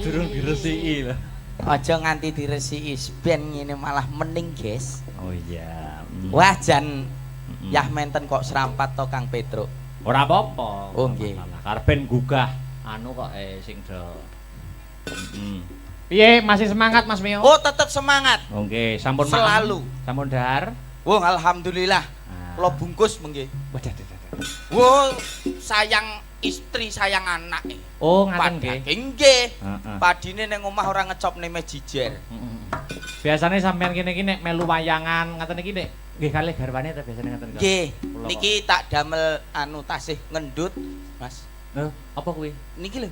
durung diresiki lho. Aja nganti diresiki ben ngene malah mening, Guys. Oh iya. Wah jan yah menten kok serampat to Kang Petruk. Ora apa-apa. Oh nggih. Karepen gugah anu kok sing do. Piye masih semangat Mas Mio? Oh, tetep semangat. Oh nggih, sampun selalu. Sampun dahar. Wong alhamdulillah. Kula bungkus mengki. Waduh. Wo sayang istri, sayang anak. Oh, ngaten nggih. Nggih. Padine ning omah ora ngecopne me jijer. Biasane sampean kene-iki nek melu wayangan ngaten iki nek nggih kalih garwane ta biasane ngaten. Nggih. Niki tak damel anu tasih ngendut, Mas. Lho, apa kuwi? Niki lho.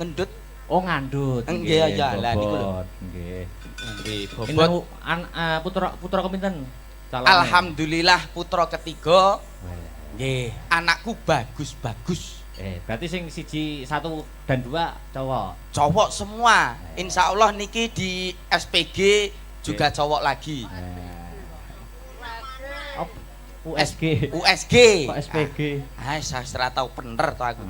Ngendut. Oh, ngandut. Nggih ya, lah niku lho. Nggih. Nggih, bobot putra kepinten? Alhamdulillah putra ketiga. Nggih, anakku bagus-bagus. Berarti sing siji, 1 dan 2 cowok. Cowok semua. Insya Allah niki di SPG juga cowok lagi. USG. USG. Kok SPG? Saya tahu bener to aku.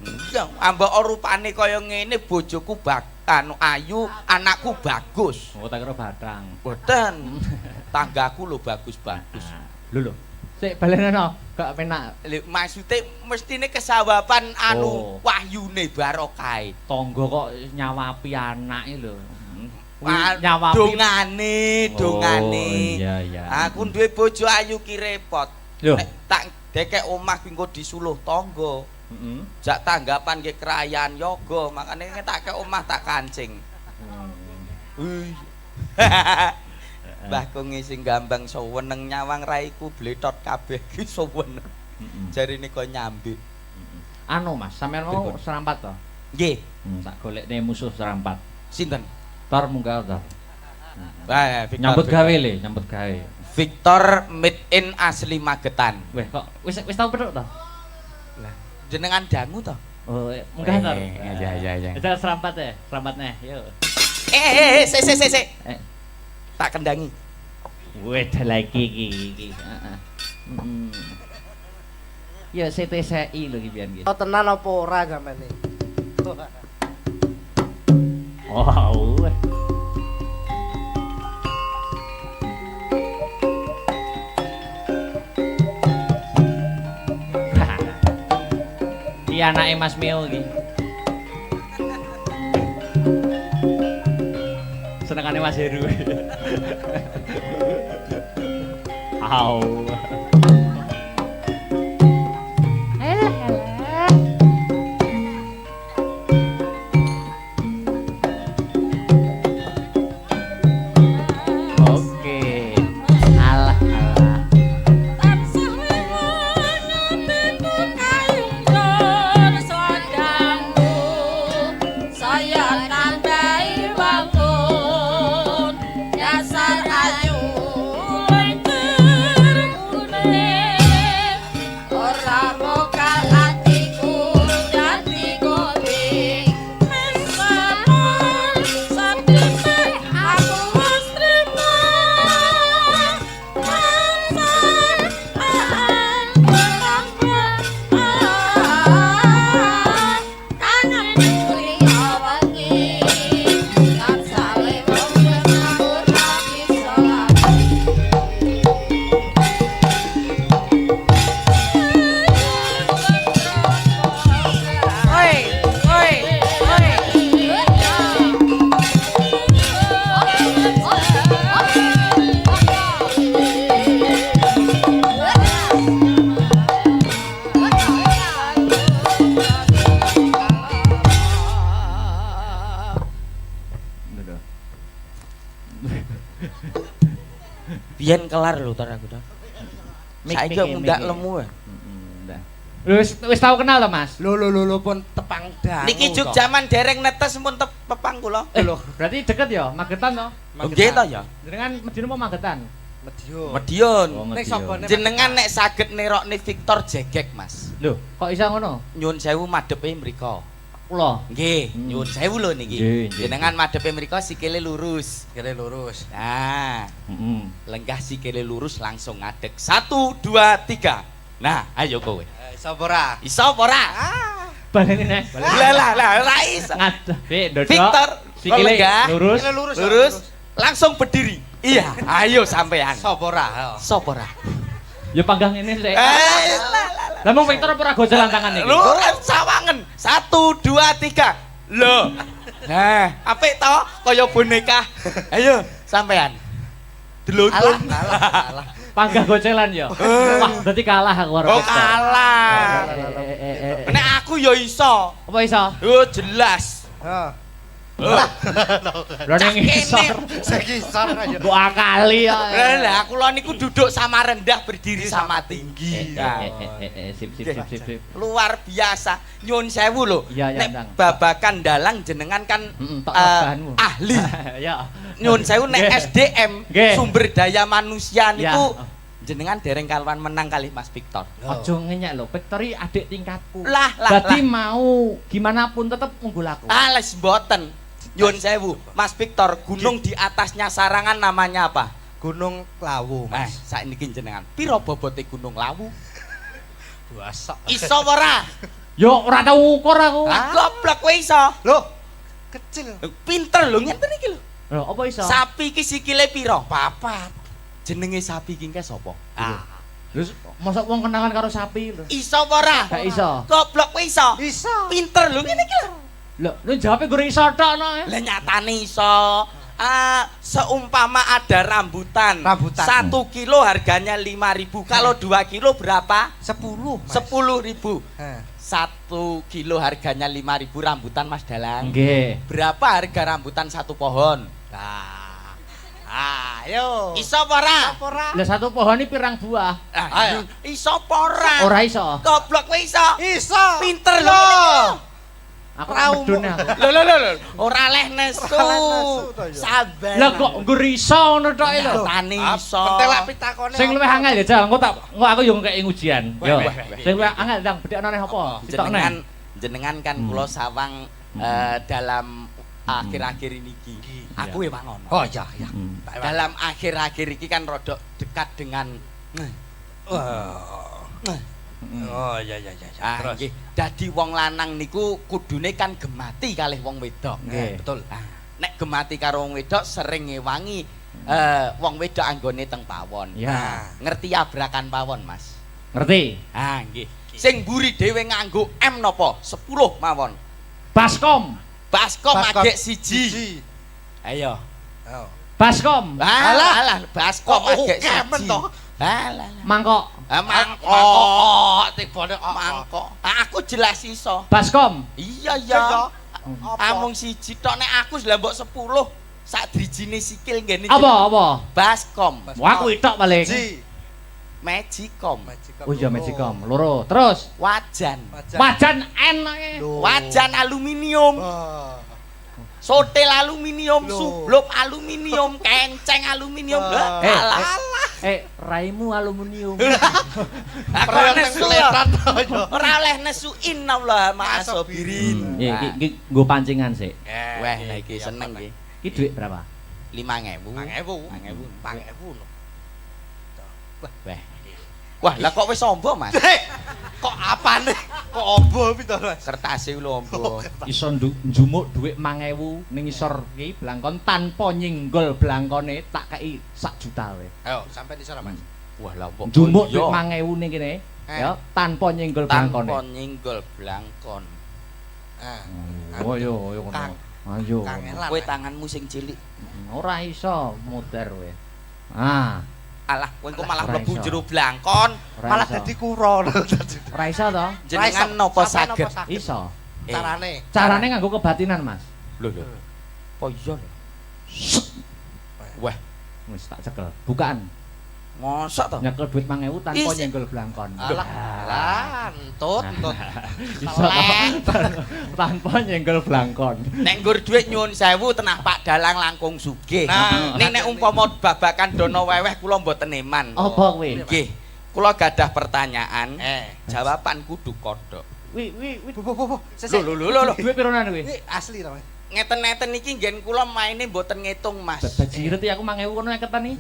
Iya, ambek rupane kaya ngene bojoku anu ayu, anakku bagus. Oh, tak kira batang. Boten. Tanggaku lho bagus-bagus. Lho. Sik balenono, gak penak. Maksude mestine kesawaban anu wahyune barokah. Tangga kok nyawapi anake lho. Nyawapi dongane. Iya. Aku duwe bojo ayu ki repot. Nek tak dekek omah ki engko disuluh tangga. Jak tanggapan nggih kerayaan yoga, makane tak ke omah tak kancing. Mbah Kungi sing gambang seweneng nyawang raiku bletot kabeh ki seweneng. Jarine kok nyambik. Anu Mas, sampean mau serampat to? Nggih. Tak golekne musuh serampat. Sinten? Tor munggah to. Nyambut gawe. Victor made in asli Magetan. Weh kok wis tau petuk to? Lah, jenengan dangu to? Oh, munggah tor. Iya. Itu serampat ya, serampat neh, yuk. Sik. Tak kendangi. Weh, lagi iki. Ya CTCI lho iki pian iki. Oh tenan apa ora gamane? Wow. Iki anake Mas Mio iki. Senengane Mas Heru. Au. Biyen kelar lho tar aku tar. Saiki ndak lemu. Wis tau kenal to, Mas? Lho pun tepang dangu. Niki juk jaman dereng netes pun pepang kula. Lho, berarti deket ya, Magetan to? Nggih to ya. Jenengan medine apa Magetan? Medion. Nek sapa Jenengan nek saged nerokne Victor Jegek, Mas. Lho, kok iso ngono? Nyuwun sewu madhepe mriko. Kula. Nggih, nyuwun sewu lho niki. Jenengan madhepe mriko sikile lurus. Sikile lurus. Nah, lenggah sikile lurus langsung ngadeg. 1 2 3. Nah, ayo kowe. Iso ora? Iso ora? Baleni nek. Lah ora iso. Ngadah. Ndodok. Victor, Sikile lenggah. lurus. Lurus, langsung berdiri. Iya, ayo sampean. Sapa ora? Sapa ora? Ya panggang ini sik. Eh, Lah mau Victor apa ora gojelan tangan iki? lu sawangen. 1 2 3. Lho. Nah, apik to kaya boneka. Ayo sampean. Delutun. Kalah. Panggang gocelan ya. Wah, berarti kalah aku karo Oh, Victor. kalah. Nek aku ya iso. Apa iso? Oh, jelas. Heeh. Lha ning isor. Sekisar aja. Mbok akali ya. Lah kula niku duduk sama rendah berdiri sama tinggi. Sip. Luar biasa. Nyun sewu lho. Iya, ya, Nek Ndang. babakan dalang jenengan kan Tok bahanmu. ahli. Ya. Nyun sewu nek Nggih. SDM Nggih. sumber daya manusia Ya. niku jenengan dereng kaluan menang kali Mas Victor. Ojo ngenyek lho, Victor iki adik tingkatku. Lah. Berarti mau gimana pun tetep unggul aku. Les mboten. Nyun sewu, Mas Victor, gunung di atasnya Sarangan namanya apa? Gunung Lawu, Mas. Saiki jenengan. Piro bobote Gunung Lawu? Buasa. Iso ora? Yo ora tau ngukur aku. Goblok kowe iso. Loh, kecil. Pinter lho ngenten iki lho. Lho, apa iso? Sapi iki sikile piro? Papat. Jenenge sapi iki sapa? Terus mosok wong kenalan karo sapi lho. Iso apa ora? Gak iso. Goblok kowe iso. Iso. Pinter lho ngene iki lho. Lho, lu jawabe gur iso tok no. Lah nyatane iso. Seumpama ada rambutan. 1 kilo harganya 5.000. Kalau 2 kilo berapa? 10, Mas. 10.000. Heh. 1 kilo harganya 5.000 rambutan Mas Dalang. Nggih. Berapa harga rambutan 1 pohon? Lah. Ayo. Iso apa ora? ora? Lah satu pohon iki pirang buah? Ayo. Iso apa ora? Ora iso. Goblok kowe iso. Iso. Pinter lho. Aku Raumu. medun aku. Lho. Ora leh nesu. nesu to ya. Sabar. Lah kok nggur iso ngono tok lho. Nyatane iso. Pentelak pitakone. Sing luwih angel ya, Jal. Engko aku yo ngekeki ujian. Yo. Weh. Sing luwih angel ndang bedhekno neh apa? Ditokne. Jenengan kan kula sawang dalam akhir-akhir ini iki. Aku ya mangono. Oh iya. Dalam akhir-akhir iki kan rodok dekat dengan Oh iya. Terus. nggih. Dadi wong lanang niku kudune kan gemati kalih wong wedok. Nggih. Betul. Nek gemati karo wong wedok sering ngewangi wong wedok anggone teng pawon. Ya. Ngerti abrakan pawon, Mas? Ngerti? Nggih. Sing mburi dhewe nganggo M napa? 10 mawon. Baskom. Baskom agek siji. Ayo. Oh. Baskom. Alah, baskom Kok agek oke men siji. to? Alah. Mangkok. Mangkok. Tibane mangkok. Aku jelas iso. Baskom. Iya. Apa? Amung siji tok nek aku lah mbok 10 sak drijine sikil ngene. Apa? Baskom. Wah, aku itok paling. Ji. Magicom. Oh iya Magicom. Loro. Terus Wajan. wajan enake. Wajan aluminium. Sotel aluminium, sublop aluminium, kenceng aluminium. Alah. Raimu aluminium. Ora nesu. Ora oleh nesu innallaha ma'asabirin. Iki nggo pancingan sik. Wah, lah iki seneng iki. Iki dhuwit berapa? 5.000. 5.000. Wah. Wah, lah kok wis ombo, Mas? Kok apane? Kok ombo pito, Mas? Kertase lho ombo. Iso njumuk dhuwit 5.000 ning isor iki blangkon tanpa nyenggol blangkone tak kei 1 juta wae. Ayo, sampai di sana, Mas. Wah, lah kok Njumuk dhuwit 5.000 ning kene ya tanpa nyenggol blangkone. tanpa nyenggol blangkon. Oh yo ngono. Ayo. Kangelan. Kowe tanganmu sing cilik. Ora iso muter kowe. Alah, kowe kok malah Ora mlebu iso. jero blangkon. Malah dadi kuro. Ora iso to? Jenengan napa saged? Iso. Carane. Carane nganggo kebatinan, Mas. Lho. Apa iya lho? Wah, Wis tak cekel. Bukaan. mosok to? Nyekel duit 5.000 tanpa Isi. nyenggol blangkon. Alah, entut. Iso tanpa nyenggol blangkon. Nek nggur dhuwit nyuwun sewu tenah Pak Dalang langkung sugih. Nah. Ning nek umpama babakan dono weweh kula mboten eman. Apa kowe? Nggih. Kula gadah pertanyaan. Jawaban kudu kodhok. Wi. Bu. Lho. Duit pironan kowe? Ini asli to, Mas. Ngeten-ngeten iki nggen kula maine mboten ngitung, Mas. Bajiret ya aku 5.000 kono ketan iki.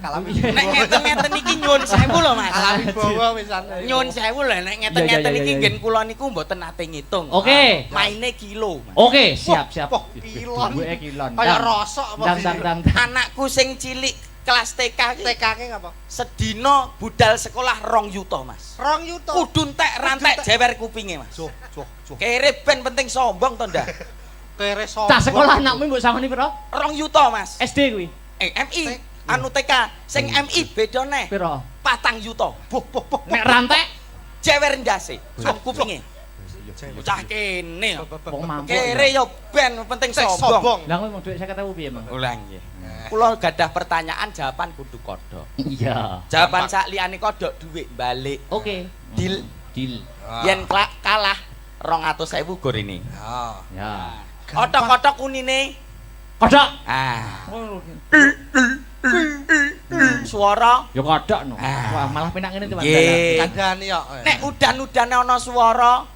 Kalami. Nek ngeten-ngeten iki nyun sewu lho Mas. Kalami bawa pisan. Nyun sewu lho nek ngeten-ngeten iki ngen kula niku mboten nate ngitung. Oke. Maine kilo. Mas. Oke, siap. Kilon. Duweke kilon. Kayak rosok apa Dang. Anakku sing cilik kelas TK iki TK-ke ngapa? sedina budal sekolah 2 yuta Mas. 2 yuta. Kudu entek rantek jewer kupinge Mas. Cuh. Kere ben penting sombong to ndak? Kere sombong. Cah sekolah anakmu mbok sangoni pira? 2 yuta Mas. SD kuwi. MI anu TK sing MI beda neh. Pira? 4 yuta. Boh. Nek rantek Jewer ndase. Sok kupinge. Bocah kene. wong mampu. Kere yo ben penting sombong. Lah kowe mau dhuwit 50.000 piye, Mang? Ulang nggih. Kula gadah pertanyaan jawaban kudu kodhok. Iya. Jawaban sak liyane kodhok dhuwit balik. Oke. Deal. Deal. Yen kalah 200.000 gor ini. Ya. Otok-otok kunine. Kodok. Ah. Suara. Ya kodok no. Ah. Wah, malah penak ngene timbang Nggih. Kandhani kok. Nek udan-udane ana suara,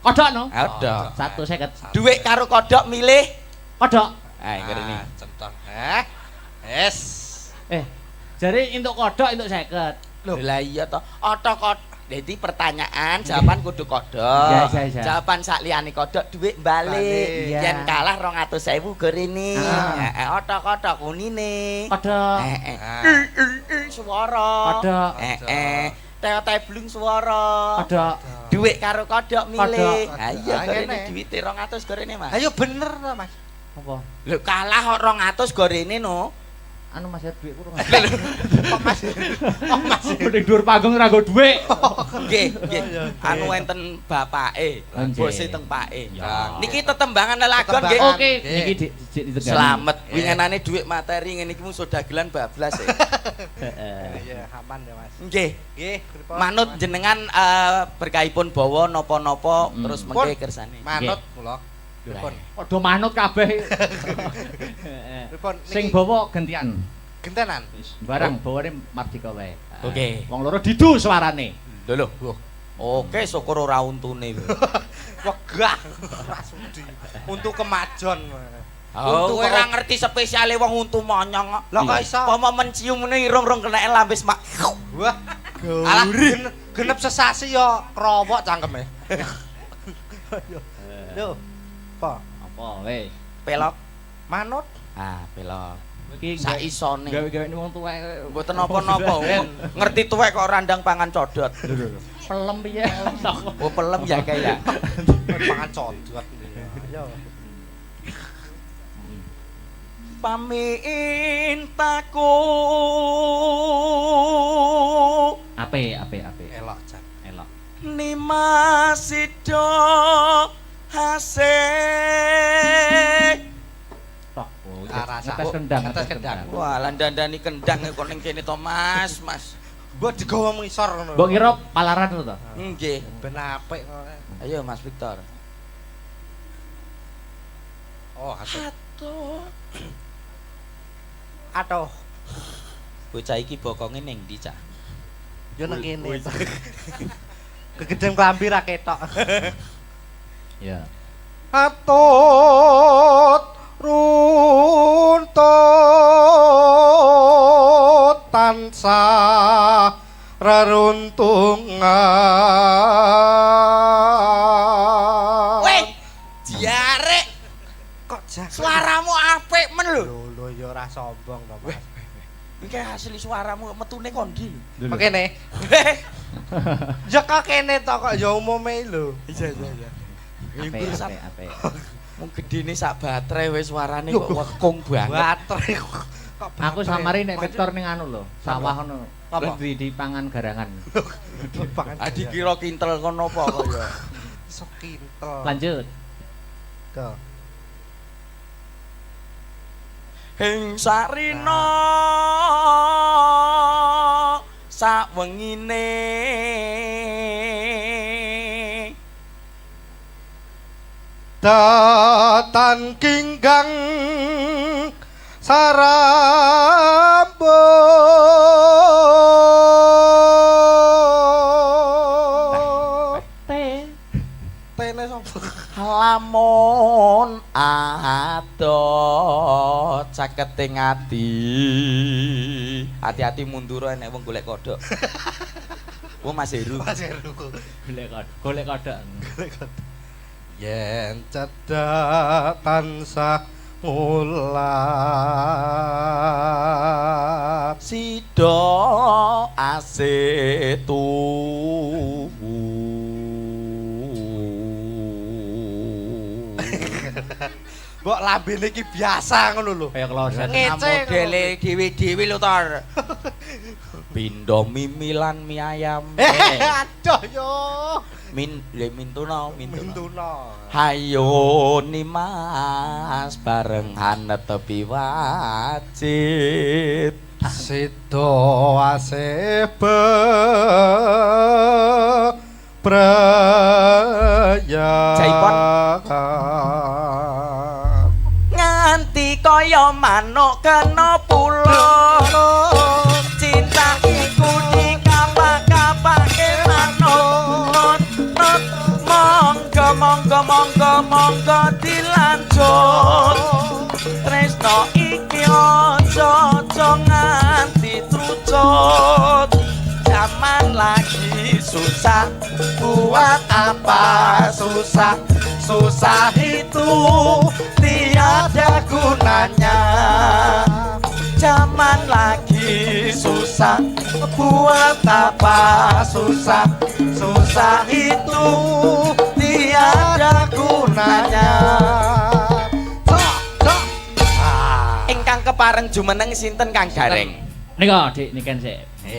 Kodok no. ada. 150. Dhuwit karo kodhok milih. Kodok. Ah, ngene. Centong. Es. Jare entuk kodok entuk 50. Loh. Lah iya to. Otok-otok. Jadi pertanyaan jawaban kudu kodhok. Iya. Jawaban sak liyane kodhok dhuwit balik. Iya. Yen kalah 200.000 gor ini. Ah. Heeh, otok-otok kunine. Kodok. Suara. Kodok. Teo-teo blung suara. Kodok. Dhuwit karo kodhok milih. Kodhok. Ha iya Ah, gor ngene. ini dhuwite 200 gor ini, Mas. Ayo bener to, Mas. Apa? Lho kalah kok 200 gor ini no. Anu Mas dhuwit kurang. Kok Mas? Mending dhuwur panggung ora nggo dhuwit. Nggih. Anu enten bapake, Nggih. bose teng pake. Ya. Niki tetembangan lelagon nggih. Oke, niki dik ditendani. Selamat. Wingenane dhuwit materi ngene iki musuh dagelan bablas ya. Heeh. Iya, aman ya, Mas. Nggih. Nggih, pripun? Manut jenengan berkahipun bawa napa-napa terus mengke kersane. Manut kula. Pripun? Padha manut kabeh. Pripun? Sing bawa gantian. gentenan. Barang bawane Mardika wae. Oke. Wong loro didu suarane. Lho. Oke, syukur ora untune. Wegah. Rasudi. Untuk kemajon. Untu ora ngerti spesiale wong untu monyong. Lah kok iso? Apa mencium ngene irung-irung keneke lambis mak. Wah. Alah genep sesasi yo krowok cangkeme. Lho. Apa? Apa weh? Pelok. Manut. Ah, pelok. Iki Sak isone. gawe-gawe wong tuwek. Mboten napa-napa. Ngerti tuwek kok randang pangan codot. Pelem piye? Oh, pelem ya kayak. Pangan codot. Ayo. Pamintaku Ape. Elok jan. Elok. Nimasido hasik. Tok. Arasa. Ngetes kendang. Ngetes kendang. Wah, landandani kendang kok ning kene to, Mas. Mbok digawa ngisor ngono. Mbok kira palaran to? Nggih. Ben apik kok. Ayo Mas Victor. Oh, hasik. Atuh. Atuh. Bocah iki bokonge ning ndi, Cak? Yo nang kene. Kegeden klambi ra ketok. Ya. Atut runtut tansah reruntungan. Weh, diarek. Kok jak Suaramu apik men lho. lho ya ora sombong to, Mas. Iki asli suaramu metune kondi lho. Makene. Ya kok kene to kok ya umume lho. Iya. Ape. Mung gedene sak baterai wis suarane kok wekung banget. Baterai kok. Aku samari nek Victor ning anu lho, sawah ngono. Apa? Di pangan garangan. Adi kira kintel kono apa kok ya. Sok kintel. Lanjut. Go. Hing sarina sawengine Datan kinggang sarambut Tene sapa? Lamun adot caketing ati. Hati-hati mundur nek wong golek kodhok. Wong Mas Heru. Mas Heru. Golek kodhok. Yen cedhak tansah mulak Sida asetu. Mbok lambene iki biasa ngono lho. Kaya kloset. Ngece Modele dhewe-dhewe lho Tor. Pindho mimilan mie ayam. Aduh yo. Mintuna. Mintuna. Hayo Nimas barengan netepi wajib. Sido asebe praya. Jaipon. Nganti kaya manuk kena pulo. Cinta iku dikapak-kapake manuk. Monggo dilanjut. Tresno iki aja nganti trucut. Zaman lagi susah, buat apa susah? Susah itu tiada gunanya. Zaman lagi susah, buat apa susah? Susah itu tiada gunanya. Ingkang kepareng jumeneng sinten Kang Gareng? Nika Dik niken sik.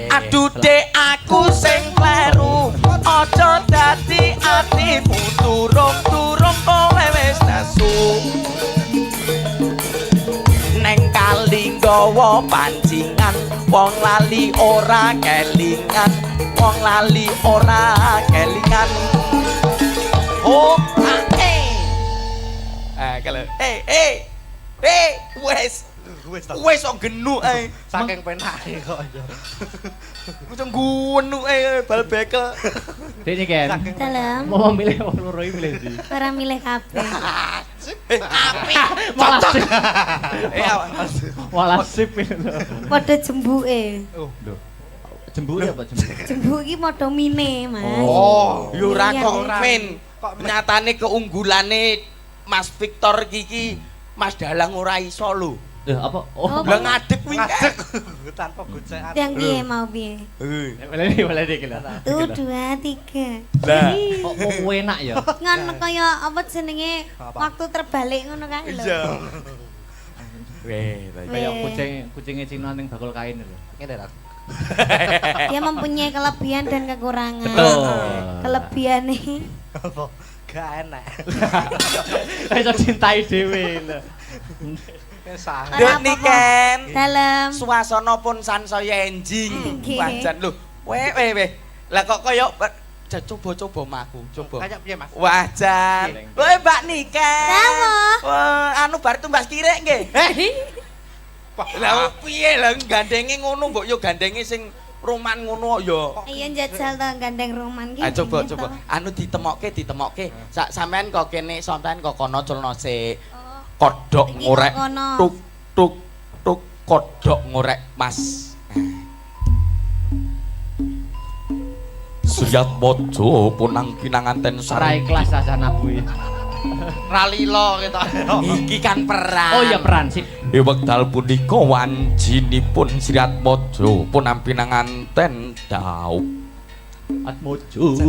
Aduh dek aku sing kleru, aja dadi atimu turung-turung kowe wis nesu. Neng kali nggawa pancingan, wong lali ora kelingan, wong lali ora kelingan. Oh, kalau wes kok genuk ae. Saking penake kok yo. Wis ngguwenuk ae bal bekel. Dik niken. Dalam Mau milih wong loro iki milih ndi? ora milih kabeh. Apik. Malah sip. Malah Sip. Padha jembuke. Oh, lho. Jembuk apa jembuk? Jembuk iki padha mine, Mas. Oh, yo ora Iya, kok iya. men. Nyatane keunggulane Mas Victor iki Mas Dalang ora iso lho. Lho apa? Oh, Oh, Lah ngadeg kuwi. Ngadeg tanpa gocekan. Yang piye mau piye? boleh iki lho. 1 2 3. Lah. Kok enak ya? Ngono kaya apa jenenge Apa? waktu terbalik ngono kae lho. Iya. Weh, Kayak kucing Cina ning bakul kain lho. Ngene ra. Dia mempunyai kelebihan dan kekurangan. Betul. Kelebihannya Apa? Gak enak. Iso cintai dhewe lho. Sangat. Ora Dek apa-apa. niken. dalam Suasana pun sansaya enjing. Nggih. Wajan lho. Weh. Lah kok kaya coba-coba maku, coba. Kayak piye, Mas? Wajan. Nggih. Weh, Mbak Niken. Dawa. Wah, anu bar tumbas kirek nggih. Lah piye lah gandenge ngono mbok yo gandenge sing roman ngono ya. Iya njajal to gandeng roman ki. Ah coba. Anu ditemokke. Sampean kok kene sampean kok kono culno sik. Kodhok Iki ngorek. kok kono. Tuk kodhok ngorek Mas. Suyat bojo punang pinanganten Ora sareng. ikhlas asana kuwi. Ralilo kita. Iki kan perang. Oh iya peran sip. Wekdal punika wanjinipun Sriat Mojo punang pinanganten daup. Atmojo.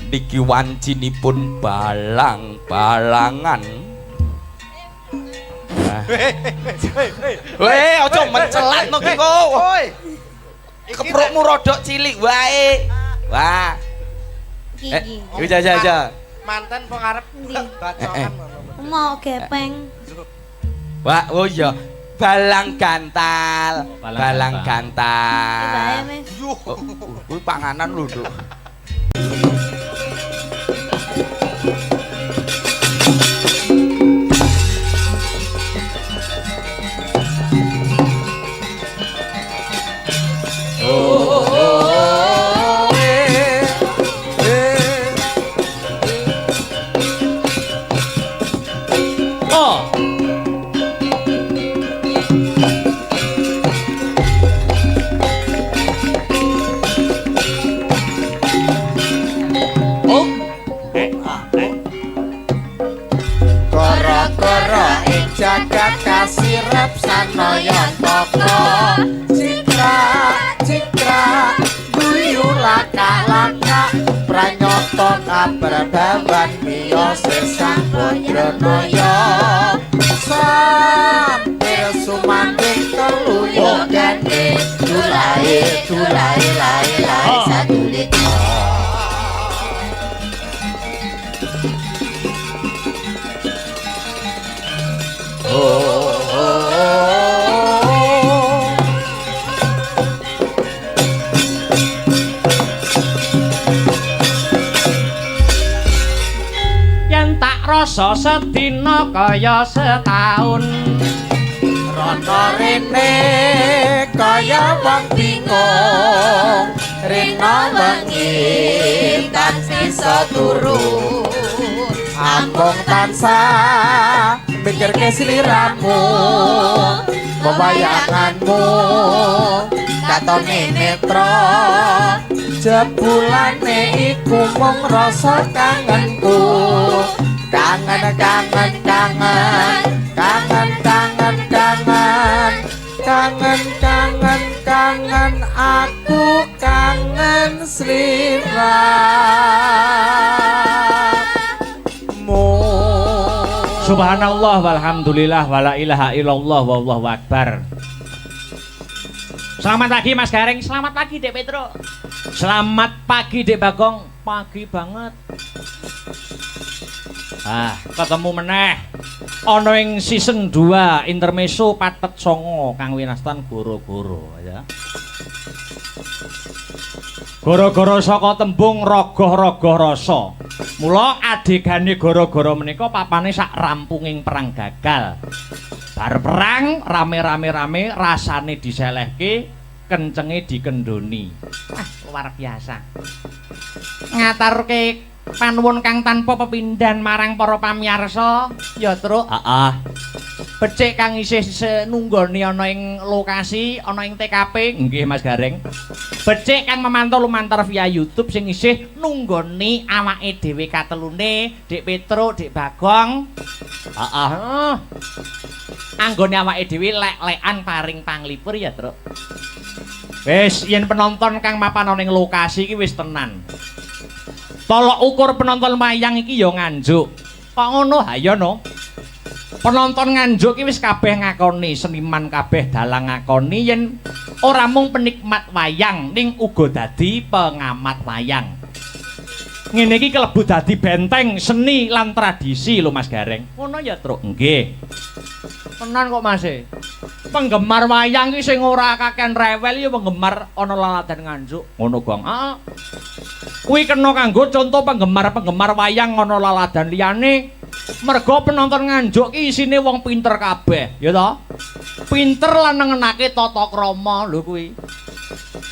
Niki wancinipun balang-balangan. Weh, aja mencelat no ki kok. Woi. Keprukmu rodok cilik wae. Wah. Iki. Aja. Manten pengarep Ndi? bacokan. Mau gepeng. Wah, oh iya. Balang gantal. Balang Bae gantal. Mas. Kuwi panganan lho, Nduk. nyoto kaperdaban miyos sang Bajranaya sampir sumanding keluyok gandhe dulahe sadulit yen tak rasa sedina kaya setahun Rono rene kaya wong bingung Rina wengi tan sisa turu Ambung tansah mikirke sliramu Pewayanganmu katone netra Jebulane iku mung rasa kangenku Kangen kangen kangen kangen kangen kangen kangen kangen kangen aku kangen sliramu Subhanallah walhamdulillah wala ilaha illallah wallahu akbar. Selamat pagi Mas Gareng, selamat pagi Dek Petro. Selamat pagi Dek Bagong, pagi banget. Ketemu meneh ana ing season 2 intermezzo patet songo kang winastan goro-goro ya. Goro-goro saka tembung rogoh-rogoh rasa. Mula adegane goro-goro menika papane sak rampunging perang gagal. Bar perang rame-rame rasane diselehke, kencenge dikendoni. Luar biasa. Ngaturke panuwun kang tanpa pepindhan marang para pamirsa ya Truk. Becik kang isih nunggoni ana ing lokasi, ana ing TKP, nggih Mas Gareng. Becik kang memantau lumantar via YouTube sing isih nunggoni awake dhewe katelune, Dik Petro, Dik Bagong. Anggone awake dhewe lek-lekan paring panglipur ya, Truk. Wis yen penonton kang mapan ana ing lokasi iki wis tenan. Tolok ukur penonton wayang iki ya nganjuk. Kok ngono ha ya no? Penonton nganjuk iki wis kabeh ngakoni, seniman kabeh dalang ngakoni yen ora mung penikmat wayang ning uga dadi pengamat wayang. Ngene iki kelebu dadi benteng seni lan tradisi lho Mas Gareng. Ngono ya, Truk? Nggih. Tenan kok Mas e. Penggemar wayang iki sing ora kakean rewel ya penggemar ana laladan nganjuk. Ngono, Gong. Kuwi kena kanggo contoh penggemar-penggemar wayang ana laladan liyane. Mergo penonton nganjuk ki isine wong pinter kabeh, ya toh? Pinter lan nengenake tata krama lho kuwi.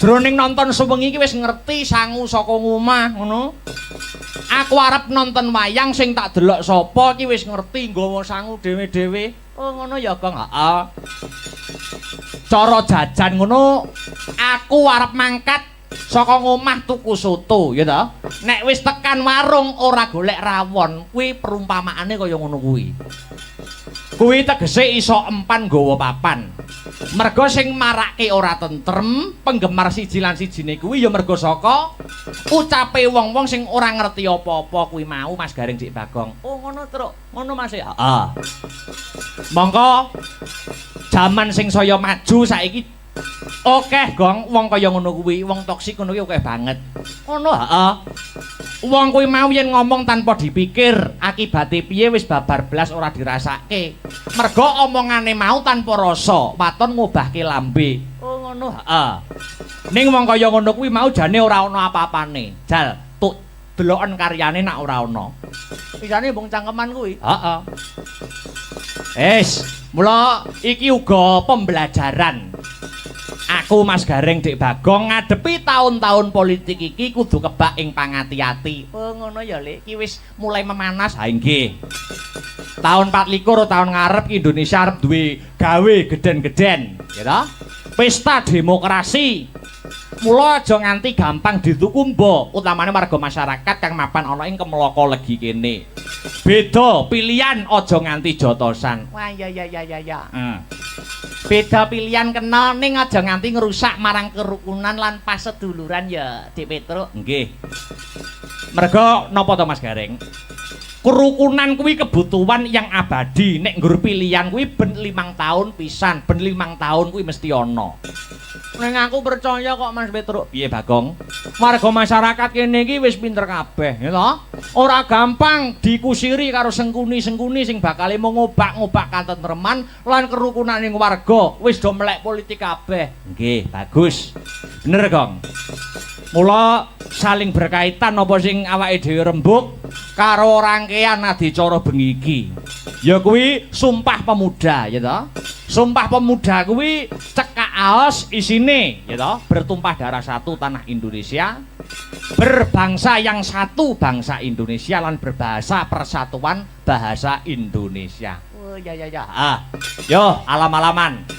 Jroning nonton sewengi iki wis ngerti sangu saka omah, ngono. Aku arep nonton wayang sing tak delok sapa iki wis ngerti nggawa sangu dhewe-dhewe. Oh ngono ya, Gong. Heeh. Cara jajan ngono, aku arep mangkat saka ngomah tuku soto, ya toh. Nek wis tekan warung ora golek rawon, kuwi perumpamaane kaya ngono kuwi. Kuwi tegese iso empan nggawa papan. Mergo sing marake ora tentrem, penggemar siji lan sijine kuwi ya mergo saka ucape wong-wong sing ora ngerti apa-apa kuwi mau Mas Gareng Dik Bagong. Oh ngono, Truk. Ngono Mas. Heeh. Mongko jaman sing saya maju saiki okeh Gong, wong kaya ngono kuwi, wong toksik ngono kuwi okeh banget. Ngono, heeh. Wong kuwi mau yen ngomong tanpa dipikir, akibate piye wis babar blas ora dirasake. Mergo omongane mau tanpa rasa, waton ngobahke lambe. Oh ngono, heeh. Ning wong kaya ngono kuwi mau jane ora ana apa-apane. Jal, tuk deloken karyane nak ora ana. Pisane mbung cangkeman kuwi. Heeh. Mula iki uga pembelajaran. Aku Mas Gareng Dik Bagong ngadepi tahun-tahun politik iki kudu kebak ing pangati-ati. Oh ngono ya, Lek. Iki wis mulai memanas. Ha nggih. Tahun 24 tahun ngarep Indonesia arep duwe gawe geden-geden, ya toh? Pesta demokrasi. Mula aja nganti gampang ditukumba, utamane warga masyarakat kang mapan ana ing Kemloko Legi kene. Beda pilihan aja nganti jotosan. Wah ya. Beda pilihan kena ning aja nganti ngerusak marang kerukunan lan paseduluran ya, Dik Petruk. Nggih. Merga napa to Mas Gareng? Kerukunan kuwi kebutuhan yang abadi. Nek nggur pilihan kuwi ben 5 tahun pisan, ben 5 tahun kuwi mesti ana. Ning aku percaya kok Mas Petruk. Piye Bagong? Warga masyarakat kene iki wis pinter kabeh, ya toh? Ora gampang dikusiri karo sengkuni-sengkuni sing bakal mau ngobak-ngobak katentreman lan kerukunaning warga. Wis do melek politik kabeh. Nggih, bagus. Bener, Gong. Mula saling berkaitan apa sing awake dhewe rembug karo rangkaian adicara bengi iki. Ya kuwi Sumpah Pemuda, ya toh? Sumpah Pemuda kuwi cekak aos isine, ya toh? Bertumpah darah satu tanah Indonesia, berbangsa yang satu bangsa Indonesia lan berbahasa persatuan bahasa Indonesia. Oh ya. Yo alam-alaman.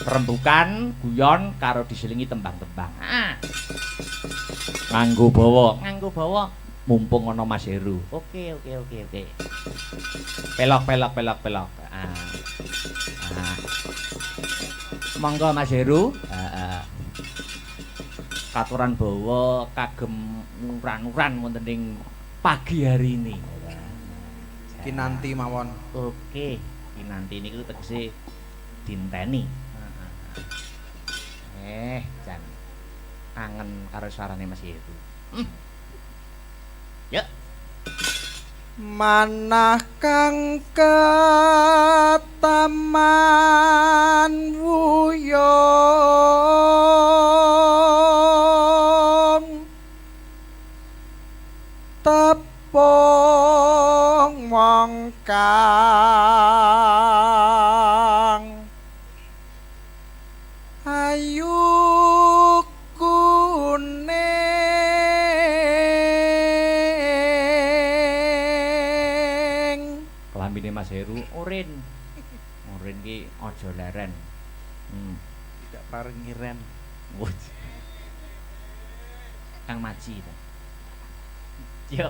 Rembukan, guyon karo diselingi tembang-tembang. Nganggo bawa. Mumpung ana Mas Heru. Oke. Pelok. Monggo Mas Heru. Katuran bawa kagem nuran-nuran wonten ing pagi hari ini. Kinanti mawon. Oke, kinanti niku tegese dinteni. Jan kangen karo suarane Mas Heru. Ya. Manah kang ketaman wuyung tepung wong kang ayu Mas Heru oren ki aja leren. Tidak pareng ngiren. Kang Maji to. Yo.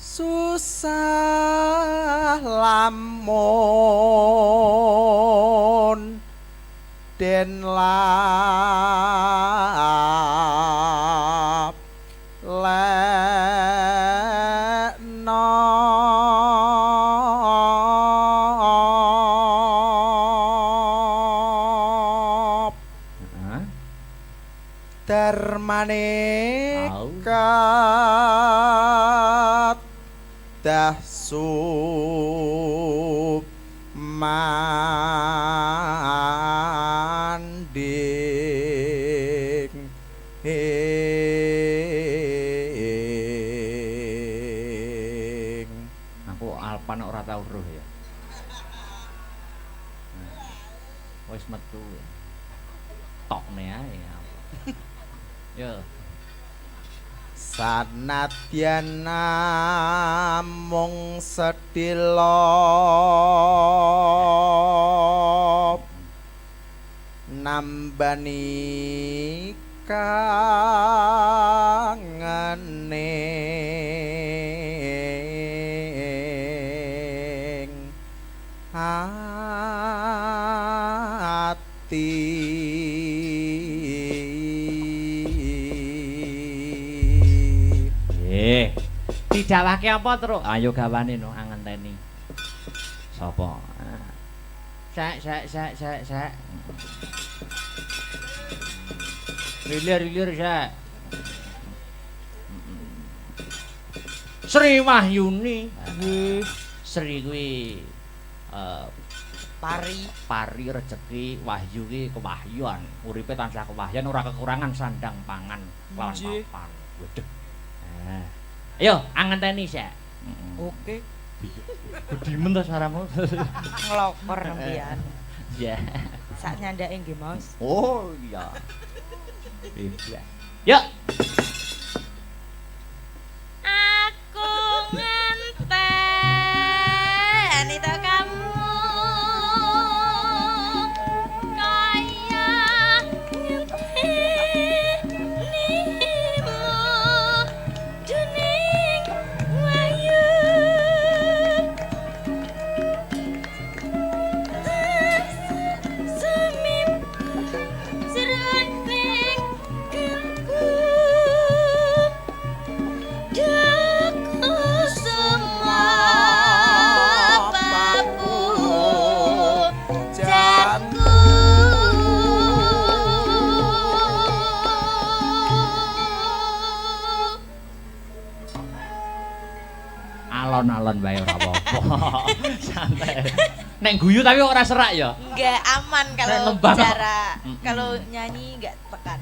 Susah lamun den lap Darmanekat dahsub manding aku alpan ora tau roh ya. Wis metu ya. Tokne ae. Yo. Sanadyan namung sedhela nambani kangening ati. Didawake apa terus? Ayo gawane no angenteni. Sapa? Sek. Lilir sek. Sri Wahyuni. Sri kuwi pari rezeki, wahyu ki kewahyuan. Uripe tansah kewahyan ora kekurangan sandang pangan lawan papan. Waduh. Ayo, angenteni sik. Oke. Gedimen to suaramu. Ngelokor nempian. Ya. Sak nyandake nggih, Mas. Oh, iya. Iya. Yuk. Aku ngenteni to kamu kaya Alon-alon bae ora apa-apa. Santai. Nek guyu tapi ora serak ya. Enggak aman kalau nembang. bicara. Kalau nyanyi enggak tekan.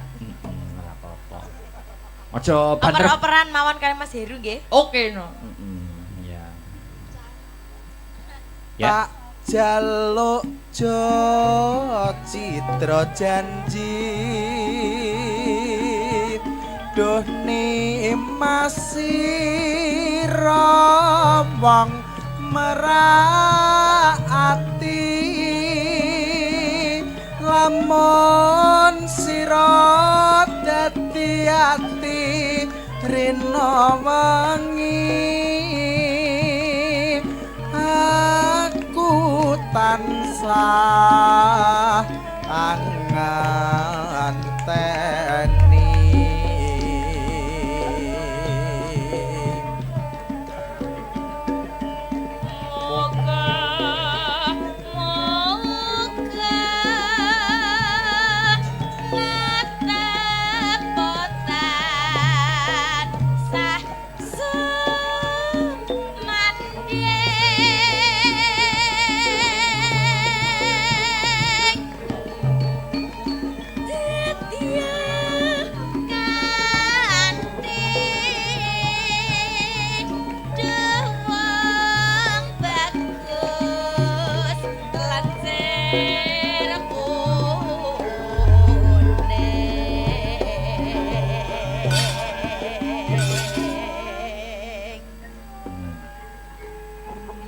Ora apa-apa. Aja banter. Oper-operan mawon kali Mas Heru nggih. Oke no. Ya. Ya. Tak jaluk jo citra janji duh masih wong meraati lamun sira dadi ati rina wengi aku tansah anganteni.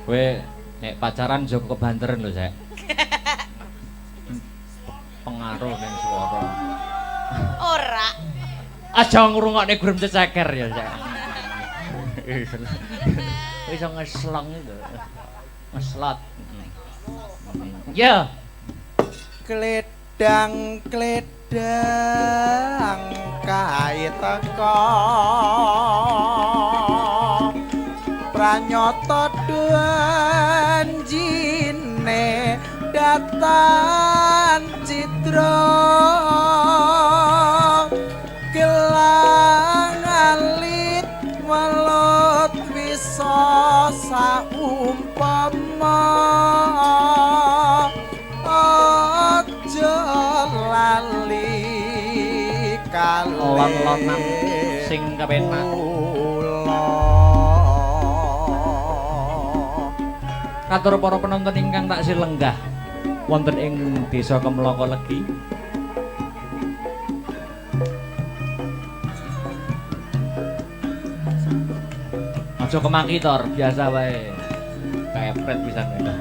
Kowe nek pacaran Joko kebanteran lho, Sek. Pengaruh ning swara. Ora. Aja ngrungokne gurem cecer ya, Sek. Wis ngeslong itu. Ngeslot. Ya. Kledang kae teka pranyata janjine datan citra gelang alit welut bisa saumpama aja lali Lon-lonan sing kepenak. Katur para penonton ingkang tak silenggah wonten ing Desa Kemloko Legi. Aja kemaki tor, biasa wae. Kaepret pisan ya.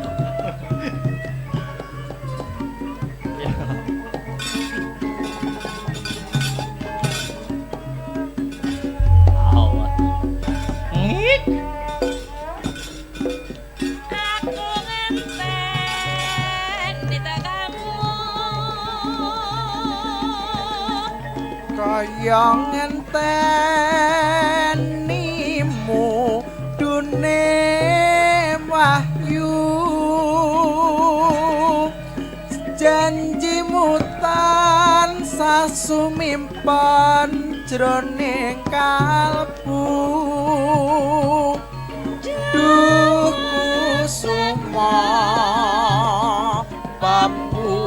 Allah. Ngik. Kaya ngentenimu dune wahyu janjimu tansah sumimpen jroning kalbu duh kusuma papujanku.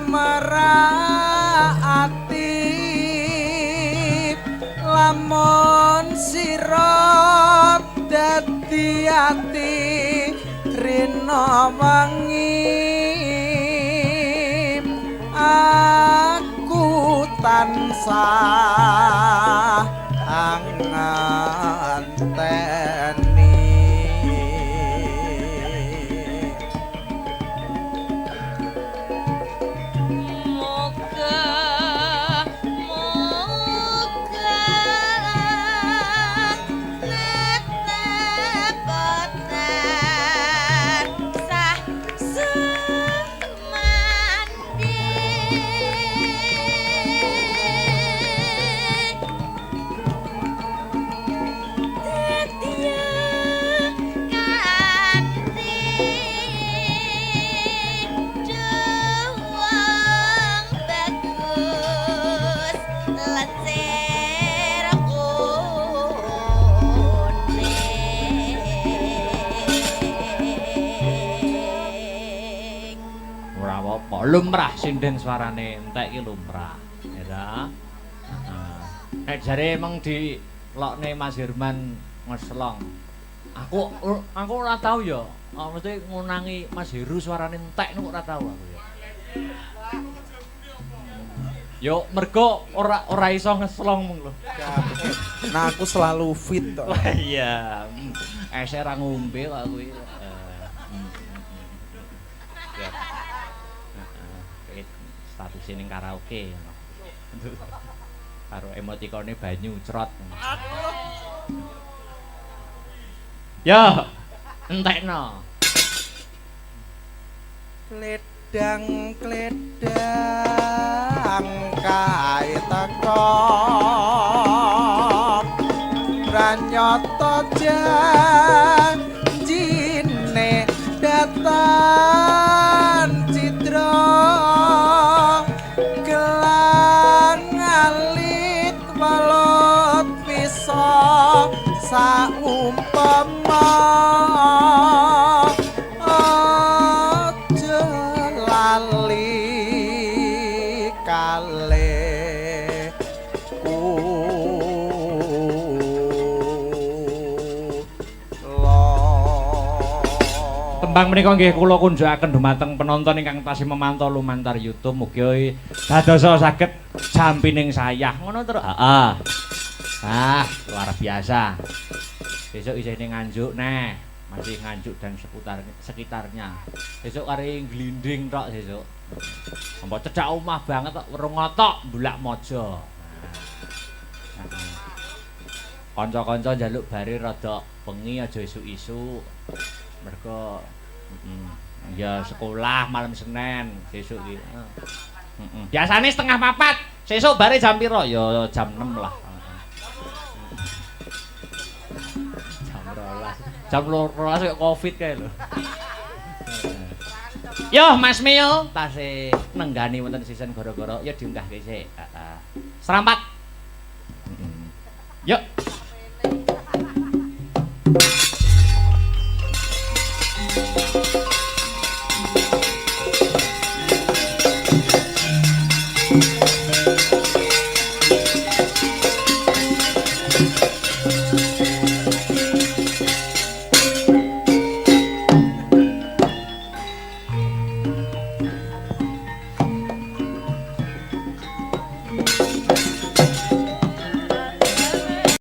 Meraati lamun sira dadi ati rina wengi aku tansah anganteni. Kok lumrah sinden suarane entek iki lumrah. Ya ta? Heeh. Nek jare emang di lokne Mas Herman ngeslong. Aku ora tau ya. Mesti ngunangi Mas Heru suarane entek niku ora tau aku ya. Yo mergo ora iso ngeslong mung lho. Nah aku selalu fit toh. Wah iya. Ese ra ngombe kok kuwi. Ya. Status ning karaoke. Karo emotikone banyu crot. Ya, entekno. Kledang kae teko pranyata janjine datan citra gelang alit walut bisa saumpama aja lali kaleku Tembang menika nggih kula kunjukaken dumateng penonton ingkang tasih memantau lumantar YouTube mugi dadosa saged jampining sayah. Ngono terus. Heeh. Ah, luar biasa. Besok isih ning Nganjuk neh. Masih Nganjuk dan sekitarnya. Besok kari glinding tok besok. Mbok cedhak omah banget tok Werungotok Bulak Mojo. Kanca-kanca njaluk bare rada bengi aja isuk-isuk. Mergo ya sekolah malam Senin sesuk iki. Biasane setengah 4. Sesuk bare jam piro? Ya jam 6 lah. Jam 12 kok Covid kae lho. Yo Mas Mio, tasih nenggani wonten season gara-gara ya diunggahke sik. Heeh. Serampat. Yuk.